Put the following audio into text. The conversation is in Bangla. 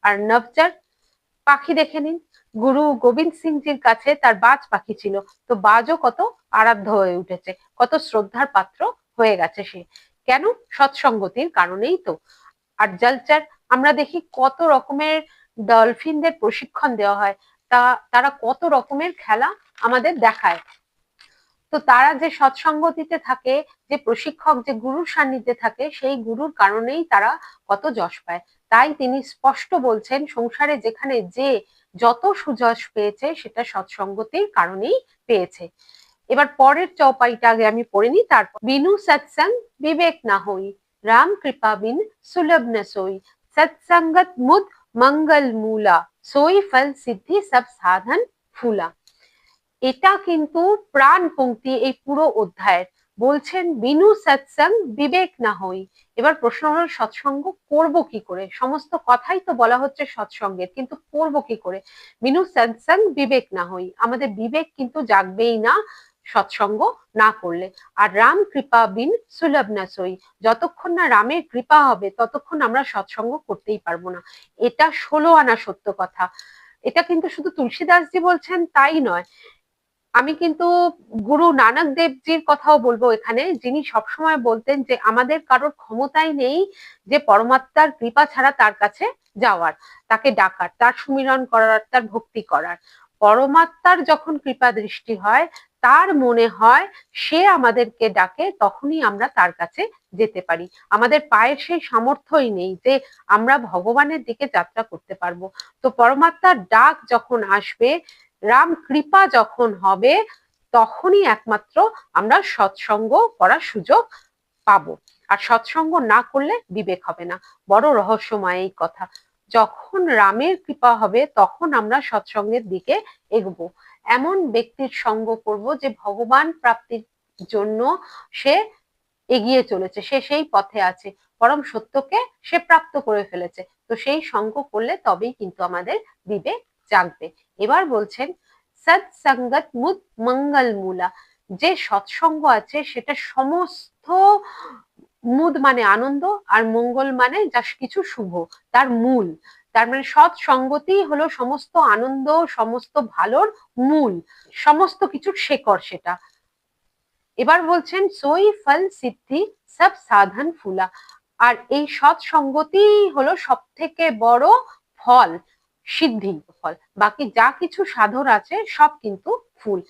আর নভচর পাখি দেখে নিন, গুরু গোবিন্দ সিংজির কাছে তার বাজ পাখি ছিল, তো বাজও কত আরাধ্য হয়ে উঠেছে, কত শ্রদ্ধার পাত্র হয়ে গেছে সে। কেন? সৎসঙ্গতির কারণেই তো। আর জলচর আমরা দেখি কত রকমের ডলফিনদের প্রশিক্ষণ দেওয়া হয়, তারা কত রকমের খেলা আমাদের দেখায়। তো তারা যে সৎসঙ্গতিতে থাকে, যে প্রশিক্ষক, যে গুরুর সান্নিধ্যে থাকে, সেই গুরুর কারণেই তারা কত যশ পায়। তাই তিনি স্পষ্ট বলছেন, সংসারে যেখানে যে যত সুযশ পেয়েছে সেটা সৎসঙ্গতির কারণেই পেয়েছে। এবার পরের চৌপাইটা আগে আমি পড়ে নিই, তারপর বিনু সৎসঙ্গ বিবেক না হই, রাম কৃপা বিন সুলভ ন সোই, সৎসঙ্গত মুদ মঙ্গল মূলা, সোই ফল সিদ্ধি সব সাধন ফুলা। এটা কিন্তু প্রাণ পংক্তি এই পুরো অধ্যায়ের। বলছেন বিনু সৎসঙ্গ বিবেক না হই। এবার প্রশ্ন হলো সৎসঙ্গ করব কি করে? সমস্ত কথাই তো বলা হচ্ছে সৎসঙ্গের, কিন্তু করব কি করে? বিনু সৎসঙ্গ বিবেক না হই, আমাদের বিবেক কিন্তু জাগবেই না সৎসঙ্গ না করলে। আর রাম কৃপা বিন সুলভ না সই, যতক্ষণ না রামের কৃপা হবে ততক্ষণ আমরা সৎসঙ্গ করতেই পারবো না। এটা 16 আনা সত্য কথা। এটা কিন্তু শুধু তুলসীদাসজি বলছেন তাই নয়, আমি কিন্তু গুরু নানক দেবজির কথাও বলবো এখানে, যিনি সবসময় বলতেন যে আমাদের কারোর ক্ষমতাই নেই যে পরমাত্মার কৃপা ছাড়া তার কাছে যাওয়ার, তাকে ডাকার, তার সুমিরন করার, তার ভক্তি করার। পরমাত্মার যখন কৃপা দৃষ্টি হয়, তার মনে হয় সে আমাদেরকে ডাকে, তখনই আমরা তার কাছে যেতে পারি। আমাদের পায়ের সেই সামর্থ্যই নেই যে আমরা ভগবানের দিকে যাত্রা করতে পারবো। তো পরমাত্মার ডাক যখন আসবে, রাম কৃপা যখন হবে, তখনই একমাত্র আমরা সৎসঙ্গ করার সুযোগ পাবো। আর সৎসঙ্গ না করলে বিবেক হবে না। বড় রহস্যময় এই কথা। যখন রামের কৃপা হবে তখন আমরা সৎসঙ্গের দিকে এগোবো। এমন ব্যক্তির সঙ্গ করব যে ভগবান প্রাপ্তির জন্য সে এগিয়ে চলেছে, সে সেই পথে আছে, পরম সত্যকে সে প্রাপ্ত করে ফেলেছে। তো সেই সঙ্গ করলে তবেই কিন্তু আমাদের বিবেক জাগবে। এবার বলছেন সৎসঙ্গত মুদ মঙ্গল মূলা, যে সৎসঙ্গ আছে সেটা সমস্ত, মুদ মানে আনন্দ, আর মঙ্গল মানে যা কিছু শুভ, তার মূল। তার মানে সৎসঙ্গতি হলো সমস্ত আনন্দ, সমস্ত ভালোর মূল, সমস্ত কিছুর শেকড় সেটা। এবার বলছেন সই ফল সিদ্ধি সব সাধন ফুলা, আর এই সৎসঙ্গতি হলো সব থেকে বড় ফল, সিদ্ধি ফল। বাকি যা কিছু সাধন আছে সব কিন্তু ফুল।